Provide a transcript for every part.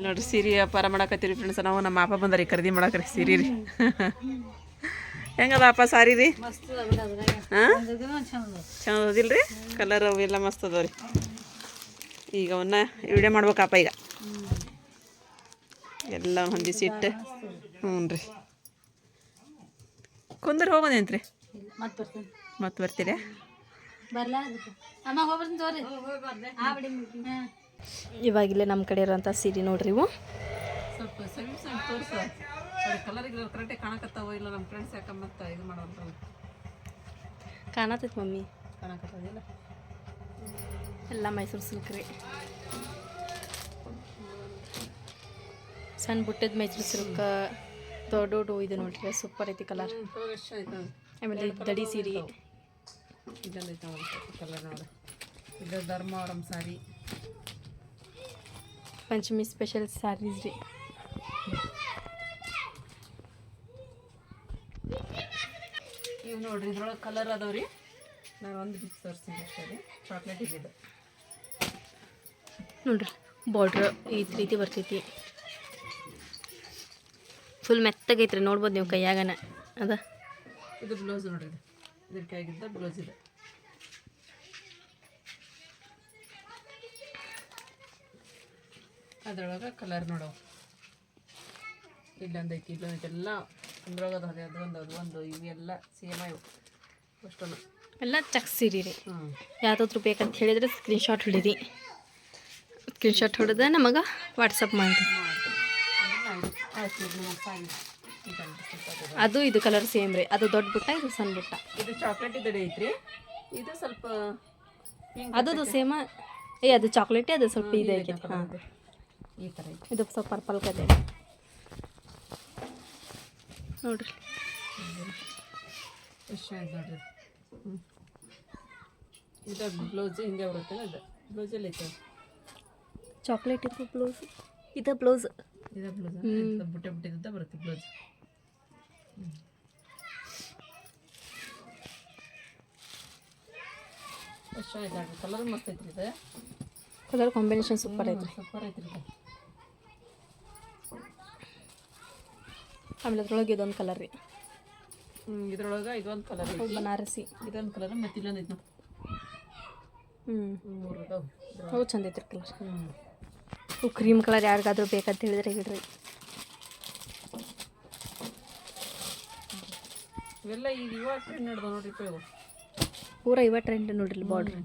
ನೋಡ್ರಿ ಸೀರೆ ವ್ಯಾಪಾರ ಮಾಡಕತ್ತೀರಿ ಫ್ರೆಂಡ್ಸ್. ನಾವು ನಮ್ಮ ಅಪ್ಪ ಬಂದಾರಿ ಖರೀದಿ ಮಾಡಕ್ರಿ ಸೀರೆ ರೀ. ಹೆಂಗದ ಅಪ್ಪ ಸಾರಿ ರೀ? ಹಾಂ ಚಂದ ಅದಿಲ್ರಿ, ಕಲರ್ ಅವೆಲ್ಲ ಮಸ್ತ್ ಅದಾವ ರೀ. ಈಗ ಅವನ್ನ ವಿಡಿಯೋ ಮಾಡ್ಬೇಕಪ್ಪ. ಈಗ ಎಲ್ಲ ಹೊಂದಿಸಿಟ್ಟು ಹ್ಞೂ ರೀ ಕುಂದ್ರ ಹೋಗೋದೇಂತ್ರಿ ಮತ್ತೆ ಬರ್ತೀರಾ? ಇವಾಗಿಲ್ಲೇ ನಮ್ಮ ಕಡೆ ಇರೋಂಥ ಸೀರೆ ನೋಡ್ರಿ. ಇವು ಸ್ವಲ್ಪ ಸವಿ ತೋರ್ಸ ಕಲರ್ ಕರೆಕ್ಟಾಗಿ ಕಾಣಕತ್ತಾವ ಇಲ್ಲ ನಮ್ಮ ಫ್ರೆಂಡ್ಸ್ ಯಾಕೆ ಮತ್ತೆ ಇದು ಮಾಡೋದು ಕಾಣತೈತಿ ಮಮ್ಮಿ, ಕಾಣಕತ್ತದಿಲ್ಲ. ಎಲ್ಲ ಮೈಸೂರು ಸಿಲ್ಕ್ ರೀ. ಸಣ್ಣ ಬುಟ್ಟದ ಮೈಸೂರು ಸಿಲ್ಕ್ ದೊಡ್ಡ ಇದು ನೋಡ್ರಿ, ಸೂಪರ್ ಐತಿ ಕಲರ್. ಆಮೇಲೆ ದಡಿ ಸೀರೆ ಇದೈತೆ ಕಲರ್ ನೋಡಿ. ಇದು ಧರ್ಮವರಂ ಸಾರಿ, ಪಂಚಮಿ ಸ್ಪೆಷಲ್ ಸ್ಯಾರೀಸ್ ರೀ. ಇವು ನೋಡ್ರಿ ಇದ್ರೊಳಗೆ ಕಲರ್ ಅದಾವ್ರಿ. ನಾನು ಒಂದು ಬಿಚ್ಚು ತೋರಿಸ್ತೀನಿ ಅಷ್ಟೇ ರೀ. ಚಾಕ್ಲೇಟ್ ಇದೆ ನೋಡ್ರಿ, ಬಾರ್ಡ್ರ್ ಈ ರೀತಿ ಬರ್ತೈತಿ. ಫುಲ್ ಮೆತ್ತಗೈತ್ರಿ, ನೋಡ್ಬೋದು ನೀವು ಕೈಯಾಗನ ಅದ. ಇದು ಬ್ಲೌಸ್ ನೋಡ್ರಿ, ಇದ್ರ ಕೈಗಿದ್ದ ಬ್ಲೌಸ್ ಇದೆ. ಅದ್ರೊಳಗೆ ಕಲರ್ ನೋಡವು, ಇಲ್ಲೊಂದೈತಿ ಇಲ್ಲೊಂದೈತಿ ಎಲ್ಲ ಅದ್ರೊಳಗದ ಅದೇ ಅದು ಒಂದು ಇವೆಲ್ಲ ಸೇಮ ಇವು ಅಷ್ಟು ಎಲ್ಲ ಚೆಕ್ ಸೀರೆ ರೀ. ಹ್ಞೂ ಯಾವುದಾದ್ರು ಬೇಕಂತ ಹೇಳಿದ್ರೆ ಸ್ಕ್ರೀನ್ಶಾಟ್ ಹೊಡೀರಿ. ಸ್ಕ್ರೀನ್ಶಾಟ್ ಹೊಡೆದ ನಮಗೆ ವಾಟ್ಸಪ್ ಮಾಡಿರಿ. ಅದು ಇದು ಕಲರ್ ಸೇಮ್ ರೀ. ಅದು ದೊಡ್ಡ ಬುಟ್ಟ, ಇದು ಸಣ್ಣ ಬುಟ್ಟ. ಇದು ಚಾಕ್ಲೇಟ್ ಇದ್ದಡೆ ಐತ್ರಿ. ಇದು ಸ್ವಲ್ಪ ಅದು ಸೇಮ. ಅದು ಚಾಕ್ಲೇಟೇ, ಅದು ಸ್ವಲ್ಪ ಇದೆ ಆಗೈತಿ. ಹಾಂ, ಈ ಥರ ಐತಿ. ಇದು ಸ್ವಲ್ಪ ಪರ್ಪಲ್ ಕತೆ ನೋಡ್ರಿ. ಎಷ್ಟು ಆಯ್ತು ನೋಡ್ರಿ. ಹ್ಞೂ ಇದು ಬ್ಲೌಸ್ ಹಿಂಗೆ ಬರುತ್ತೆ. ಅದು ಬ್ಲೌಸಲ್ಲಿ ಐತೆ ಚಾಕ್ಲೇಟ್ ಇದು ಬ್ಲೌಸ್. ಇದು ಬ್ಲೌಸ್ ಬುಟ್ಟೆ ಬುಟ್ಟಿದ್ದ ಬರುತ್ತೆ ಬ್ಲೌಸ್. ಎಷ್ಟು ಆಯ್ತು ನೋಡ್ರಿ. ಕಲರ್ ಮಸ್ತ್ ಐತ್ರಿ. ಇದು ಕಲರ್ ಕಾಂಬಿನೇಷನ್ ಸೂಪರ್ ಐತ್ರಿ. ಸೂಪರ್ ಐತ್ರಿ ಇದು. ಆಮೇಲೆ ಅದ್ರೊಳಗೆ ಇದೊಂದು ಕಲರ್ ರೀ. ಇದ್ರೊಳಗೆ ಇದೊಂದು ಕಲರ್ ಐತಿ, ಬನಾರಸಿ ಇದೊಂದು ಕಲರ್ ಮತ್ತು ಇಲ್ಲೊಂದು ಐತಿ. ಮೂರು ಅದಾವೆ. ಅವು ಚಂದ ಐತ್ರಿ ಕಲರ್. ಇವು ಕ್ರೀಮ್ ಕಲರ್ ಯಾರಿಗಾದ್ರೂ ಬೇಕಂತ ಹೇಳಿದ್ರೆ ಹಿಡ್ರಿ. ಇವೆಲ್ಲ ಈಗ ಇವಾಗ ಟ್ರೆಂಡ್ ನಡೆದ ನೋಡ್ರಿ. ಇವು ಪೂರ ಇವ ಟ್ರೆಂಡ್ ನೋಡ್ರಿ. Border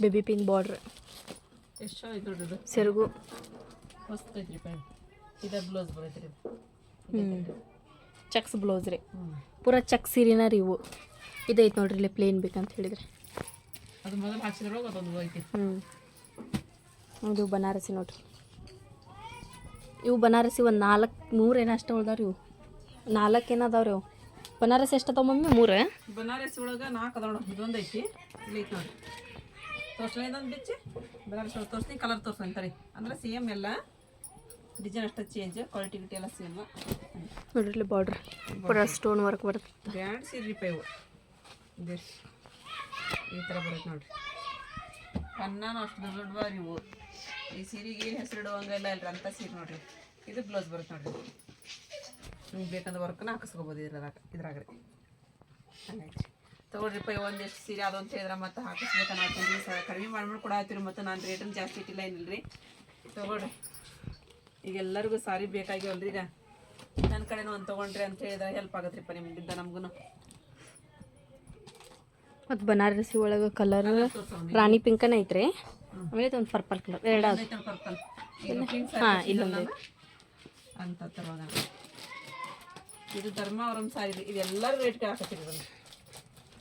baby pink border. ಎಷ್ಟು ಆಯ್ತು ನೋಡ್ರಿ. ಇದು ಸೆರಗು ಮಸ್ತ್ ಐತ್ರಿ. ಇದು ಬ್ಲೌಸ್ ಬರೈತ್ರಿ. ಚೆಕ್ಸ್ ಬ್ಲೌಸ್ ರೀ. ಪೂರ ಚೆಕ್ ಸೀರೆನ ರೀ ಇವು. ಇದೈತೆ ನೋಡ್ರಿ ಇಲ್ಲಿ ಪ್ಲೇನ್ ಬೇಕಂತ ಹೇಳಿದ್ರೆ. ಅದು ಮೊದಲು ಹಾಕ್ಸಿದ್ರೊಳಗೆ ಅದೊಂದು ಐತಿ. ಇದು ಬನಾರಸಿ ನೋಡ್ರಿ. ಇವು ಬನಾರಸಿ ಒಂದು 4-3 ಏನೋ ಅಷ್ಟು ಉಳ್ದಾವ್ರಿ. ಇವು 4 ಏನದಾವ್ರಿ. ಇವು ಬನಾರಸಿ ಎಷ್ಟು ಅದಾವ ಮಮ್ಮಿ? 3. ಬನಾರಸಿ ಒಳಗೆ 4 ಅದಾವ ನೋಡ್ರಿ. ಇದೊಂದು ಐತಿ, ಇಲ್ಲಿ ಐತಿ ನೋಡ್ರಿ. ತೋರ್ಸಲ ಇದೊಂದು ಬಿಚ್ಚಿ ಬನಾರಸಿ ಒಳಗೆ ತೋರಿಸ್ತೀನಿ. ಕಲರ್ ತೋರ್ಸಂತಾರೆ ಅಂದ್ರೆ ಸೇಮ್ ಎಲ್ಲ ಡಿಸೈನ್ ಅಷ್ಟು ಚೇಂಜ್, ಕ್ವಾಲಿಟಿ ಗಿಟಿ ಎಲ್ಲ ಸೇಮ್ ನೋಡ್ರಿ. ಇಲ್ಲಿ ಬಾರ್ಡ್ರ್ ಪೂರ ಸ್ಟೋನ್ ವರ್ಕ್ ಬರುತ್ತೆ. ಗ್ರ್ಯಾಂಡ್ ಸೀರೆ ಪೈ ಇವು. ಈ ಥರ ಬರುತ್ತೆ ನೋಡ್ರಿ. ಕಣ್ಣಾನು ಅಷ್ಟು ದೊಡ್ಡವಾರಿ ಇವು. ಈ ಸೀರೆಗೆ ಹೆಸರಿಡುವಂಗೆಲ್ಲ ಇಲ್ರಿ ಅಂಥ ಸೀರೆ ನೋಡ್ರಿ. ಇದು ಬ್ಲೌಸ್ ಬರುತ್ತೆ ನೋಡ್ರಿ. ನಿಮ್ಗೆ ಬೇಕಂದ್ರೆ ವರ್ಕನ್ನ ಹಾಕಿಸ್ಕೋಬೋದು ಇದ್ರಾಗ ರೀ. ಹಂಗೈತಿ ತೊಗೊಳ್ರಿ ಪೈ. ಒಂದೆಷ್ಟು ಸೀರೆ ಅದು ಅಂತ ಹೇಳಿದ್ರೆ ಮತ್ತೆ ಹಾಕಿಸ್ಬೇಕನ್ನ ಹಾಕ್ತೀನಿ. ಕಡಿಮೆ ಮಾಡ್ಕೊಂಡು ಕೂಡ ಹಾಕ್ತೀರಿ. ಮತ್ತು ನಾನು ರೇಟನ್ನು ಜಾಸ್ತಿ ಇಟ್ಟಿಲ್ಲ ಏನಿಲ್ಲ ರೀ. ತೊಗೊಳ್ರಿ. ಈಗ ಎಲ್ಲರಿಗೂ ಸಾರಿ ಬೇಕಾಗ್ಯವಲ್ರಿ. ಈಗ ನನ್ನ ಕಡೆನೂ ಒಂದು ತೊಗೊಂಡ್ರಿ ಅಂತ ಹೇಳಿದ್ರೆ ಹೆಲ್ಪ್ ಆಗತ್ರಿಪ್ಪ ನಿಮ್ಗಿಂತ ನಮಗೂ. ಮತ್ತು ಬನಾರಸಿ ಒಳಗೆ ಕಲರ್ ರಾಣಿ ಪಿಂಕನ ಐತ್ರಿ. ಆಮೇಲೆ ಒಂದು ಪರ್ಪಲ್ ಕಲರ್ ಎರಡು ಪರ್ಪಲ್. ಹಾಂ, ಇಲ್ಲೊಂದು ಅಂತ ತರೋಣ. ಇದು ಧರ್ಮವರಂ ಸಾರಿ ರೀ. ಇದೆಲ್ಲರೂ ರೇಟ್ ಕೇಳಾಕತ್ತೀರಿ. ಇದನ್ನು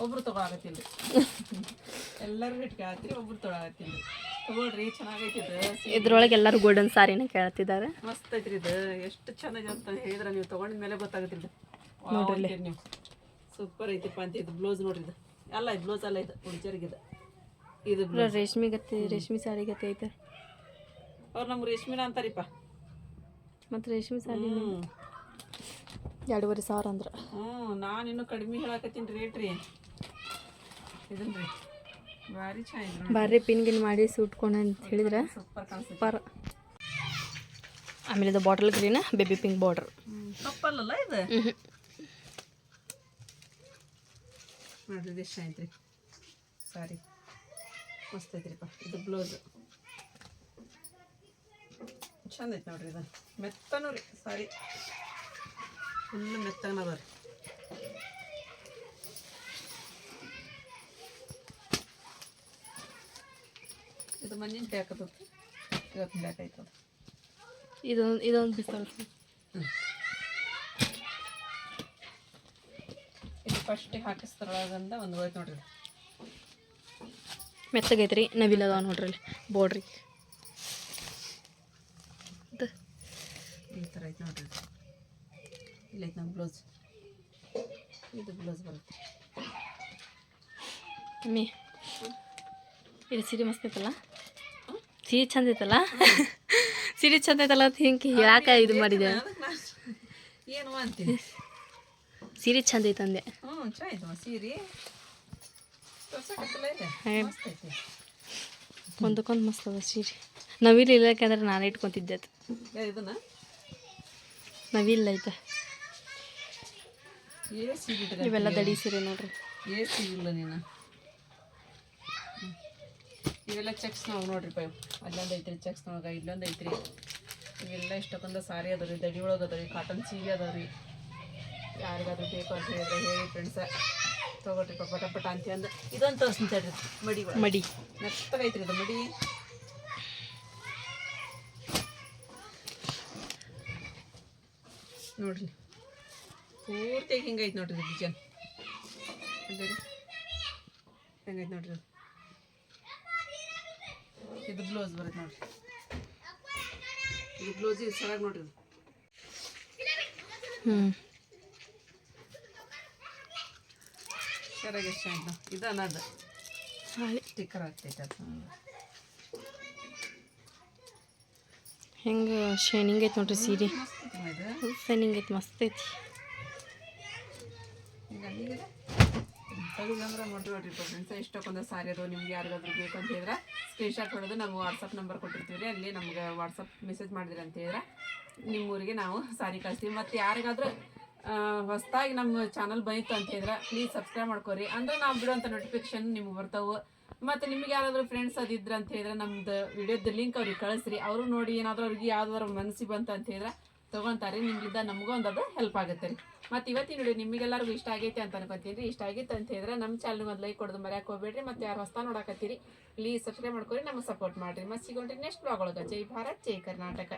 ಒಬ್ರು ತೊಗೊಳಕತ್ತಿಲ್ಲ ರೀ. ಎಲ್ಲರೂ ರೇಟ್ ಕೇಳತ್ತೀರಿ, ಒಬ್ರು ತೊಗೊಳಕತ್ತಿಲ್ಲ ರೀ. ತೊಗೊಳ್ರಿ, ಚೆನ್ನಾಗೈತಿ ಇದು. ಇದ್ರೊಳಗೆ ಎಲ್ಲರೂ ಗೋಲ್ಡನ್ ಸಾರಿನ ಕೇಳ್ತಿದ್ದಾರೆ. ಮಸ್ತ್ ಐತ್ರಿ ಇದು. ಎಷ್ಟು ಚೆನ್ನಾಗಿದೆ ಅಂತ ಹೇಳಿದ್ರೆ ನೀವು ತೊಗೊಂಡಿದ ಮೇಲೆ ಗೊತ್ತಾಗತ್ತಿಲ್ಲ ನೋಡ್ರಿ. ನೀವು ಸೂಪರ್ ಐತಿಪ್ಪ ಅಂತ. ಇದು ಬ್ಲೌಸ್ ನೋಡ್ರಿ. ಇದು ಅಲ್ಲ, ಇದು ಬ್ಲೌಸ್ ಅಲ್ಲ, ಇದು ಹುಡುಗರಿಗಿದೆ. ಇದು ರೇಷ್ಮೆ ಗತ್ತೆ, ರೇಷ್ಮೆ ಸಾರಿ ಗತ್ತೆ ಐತೆ. ಅವ್ರು ನಮ್ಗೆ ರೇಷ್ಮಿನ ಅಂತಾರಿಪ್ಪ. ಮತ್ತು ರೇಷ್ಮೆ ಸಾರಿ 2,500 ಅಂದ್ರೆ. ನಾನು ಇನ್ನೂ ಕಡಿಮೆ ಹೇಳಕತ್ತೀನಿ ರೇಟ್ ರೀ. ಇದನ್ನ ರೀ ಭಾರಿ ಚೆನ್ನಾಗಿದೆ. ಬಾರಿ ಪಿನ್ ಗಿನ್ ಮಾಡಿ ಸುಟ್ಕೊಂಡು ಅಂತ ಹೇಳಿದ್ರೆ ಸೂಪರ್ ಕಾಣಿಸುತ್ತೆ. ಸೂಪರ್. ಆಮೇಲೆ ಇದು bottle green baby pink border. ಕಪ್ಪಲ್ಲಲ್ಲ ಇದು ನೋಡ್ರಿ, ಇದು ಎಷ್ಟು ಐತ್ರಿ ಸಾರಿ, ಮಸ್ತ್ ಐತ್ರಿಪ್ಪ. ಇದು ಬ್ಲೌಸ್ ಚಂದ ಐತೆ ನೋಡ್ರಿ. ಇದು ಮೆತ್ತನೂ ರೀ ಸಾರಿ, ಫುಲ್ ಮೆತ್ತನ ಅದ ರೀ. ಇದು ಮಣ್ಣಿನ ಬ್ಯಾಕ್ ಅದ, ಇವತ್ತಿನ ಬ್ಯಾಕ್ ಐತದ. ಇದೊಂದು ಬಿಸ್ತಾರ. ಇದು ಫಸ್ಟಿಗೆ ಹಾಕಿಸ್ತಾರೊಳಗಂದ ಒಂದು ಹೋಯ್ತು ನೋಡ್ರಿ. ಮೆತ್ತಗೈತ್ರಿ, ನವಿಲ್ ಅದಾವ ನೋಡ್ರಿ ಅಲ್ಲಿ ಬಾರ್ಡ್ರಿ. ಈ ಥರ ಐತೆ ನೋಡ್ರಿ. ಇಲ್ಲ ಐತೆ ನಮ್ಮ ಬ್ಲೌಸ್. ಇದು ಬ್ಲೌಸ್ ಬರುತ್ತೆ. ಮಮ್ಮಿ ಇದು ಸೀರೆ ಮಸ್ತ್ ಐತಲ್ಲ, ಸೀರೆ ಚಂದ ಐತಲ್ಲ, ಸೀರೆ ಚಂದ ಐತಲ್ಲ ಅಂತ ಹಿಂಗೆ ಹೇಳಾಕ ಇದು ಮಾಡಿದೆ. ಏನು ಅಂತೀನಿ, ಸೀರೆ ಚಂದ ಐತಂದೆ. ಚಂದ ಐತವ ಸೀರೆ, ಮಸ್ತ್ ಐತಿ. ಒಂದಕ್ಕೊಂದು ಮಸ್ತ್ ಅದ ಸೀರೆ. ನವಿಲ್ ಇಲ್ಲಕಂದ್ರೆ ನಾನು ಇಟ್ಕೊತಿದ್ದೆ ಅದು. ಇದನ್ನ ನವಿಲ್ ಐತೆ. ಸೀರೆ ಇವೆಲ್ಲ ದಡಿ ಸೀರೆ ನೋಡ್ರಿ. ಸೀರೆ ಇಲ್ಲ ನೀನು. ಇವೆಲ್ಲ ಚೆಕ್ಸ್ ನಾವು ನೋಡ್ರಿ ಪೈ, ಅಲ್ಲೊಂದು ಐತ್ರಿ ಚೆಕ್ಸ್ ನೊಳಗೆ, ಇಲ್ಲೊಂದು ಐತ್ರಿ. ಇವೆಲ್ಲ ಇಷ್ಟಕ್ಕೊಂದು ಸಾರಿ ಅದಾವ ರೀ, ದಡಿ ಒಳಗೆ ಅದಾವ ರೀ, ಕಾಟನ್ ಸೀರೆ ಅದಾವ ರೀ. ಯಾರಿಗಾದ್ರೂ ಬೇಕು ಅಂತ ಹೇಳಿದ್ರೆ ಹೇಳಿ ಫ್ರೆಂಡ್ಸ, ತೊಗೊಳ್ರಿ ಪಟ ಪಟ ಅಂತ ಅಂದು. ಇದೊಂದು ತೋರಿಸ್ತೀನಿ ಮಡಿ ಮಡಿ ಮೆತ್ತಗೈತ್ರಿ ಇದು ಮಡಿ. ನೋಡ್ರಿ ಪೂರ್ತಿಯಾಗಿ ಹಿಂಗೈತೆ ನೋಡ್ರಿ ಇದು ಡಿಸೈನ್. ಹೆಂಗೈತೆ ನೋಡ್ರಿ. ಇದು ಬ್ಲೌಸ್ ಬರುತ್ತೆ ನೋಡ್ರಿ. ಇದು ಬ್ಲೌಸ್ ಇದು ಚೆನ್ನಾಗಿ ನೋಡ್ರಿ. ಸರಿಯಾಗಿ ಎಷ್ಟು ಆಯ್ತು. ಇದು ಅನ್ನೋದು ಸ್ಟಿಕ್ಕರ್ ಆಗ್ತೈತೆ ಅದು. ಹೆಂಗೆ ಶೈನಿಂಗ್ ಐತೆ ನೋಡ್ರಿ ಸೀರೆ. ಇದು ಶೈನಿಂಗ್ ಐತೆ, ಮಸ್ತ್ ಐತಿ. ಈಗ ಅಲ್ಲಿಗೆ ತೆಗೆದಂದ್ರೆ ನೋಡ್ರಿ ಫ್ರೆಂಡ್ಸ್, ಇಷ್ಟಕ್ಕೊಂದು ಸಾರಿ ಅದು. ನಿಮ್ಗೆ ಯಾರಿಗಾದ್ರೂ ಬೇಕು ಅಂತ ಹೇಳಿದ್ರೆ ಸ್ಕ್ರೀನ್ಶಾಟ್ ಹೊಡೆದು ನಮ್ಮ ವಾಟ್ಸಪ್ ನಂಬರ್ ಕೊಟ್ಟಿರ್ತೀವಿ ರೀ, ಅಲ್ಲಿ ನಮ್ಗೆ ವಾಟ್ಸಪ್ ಮೆಸೇಜ್ ಮಾಡಿದ್ರಿ ಅಂತ ಹೇಳಿದ್ರೆ ನಿಮ್ಮೂರಿಗೆ ನಾವು ಸಾರಿ ಕಳಿಸ್ತೀವಿ. ಮತ್ತು ಯಾರಿಗಾದ್ರೂ ಹೊಸದಾಗಿ ನಮ್ಮ ಚಾನಲ್ ಬಂತು ಅಂತ ಹೇಳಿದ್ರೆ ಪ್ಲೀಸ್ ಸಬ್ಸ್ಕ್ರೈಬ್ ಮಾಡ್ಕೊರಿ, ಅಂದ್ರೆ ನಾವು ಬಿಡುವಂಥ ನೋಟಿಫಿಕೇಶನ್ ನಿಮ್ಗೆ ಬರ್ತಾವೆ. ಮತ್ತು ನಿಮ್ಗೆ ಯಾರಾದರೂ ಫ್ರೆಂಡ್ಸ್ ಅದಿದ್ರೆ ಅಂತ ಹೇಳಿದ್ರೆ ನಮ್ದು ವಿಡಿಯೋದ ಲಿಂಕ್ ಅವ್ರಿಗೆ ಕಳಿಸ್ರಿ. ಅವರು ನೋಡಿ ಏನಾದರೂ ಅವ್ರಿಗೆ ಯಾವ್ದಾದ್ರು ಮನಸ್ಸಿಗೆ ಬಂತು ಅಂತ ಹೇಳಿದ್ರೆ ತೊಗೊತಾರೆ. ನಿಮ್ಗಿಂದ ನಮಗೂ ಒಂದು ಅದು ಹೆಲ್ಪ್ ಆಗುತ್ತೆ ರೀ. ಮತ್ತು ಇವತ್ತಿನ ವಿಡಿಯೋ ನಿಮಗೆಲ್ಲರಿಗೂ ಇಷ್ಟ ಆಗೈತೆ ಅಂತ ಅನ್ಕೊತೀನಿ ರೀ. ಇಷ್ಟ ಆಗಿತ್ತು ಅಂತ ಹೇಳಿದ್ರೆ ನಮ್ಮ ಚಾನಲ್ಗೆ ಒಂದು ಲೈಕ್ ಕೊಡೋದು ಮರ್ಯಾಕೆ ಹೋಗ್ಬೇಡ್ರಿ. ಮತ್ತು ಯಾರು ಹೊಸ ನೋಡಕತ್ತೀರಿ ಪ್ಲೀಸ್ ಸಬ್ಸ್ಕ್ರೈಬ್ ಮಾಡ್ಕೊರಿ, ನಮಗೆ ಸಪೋರ್ಟ್ ಮಾಡಿರಿ. ಮತ್ತು ಸಿಗೋಣ್ರಿ ನೆಕ್ಸ್ಟ್ ಬ್ಲಾಗ್ ಒಳಗೆ. ಜೈ ಭಾರತ್, ಜೈ ಕರ್ನಾಟಕ.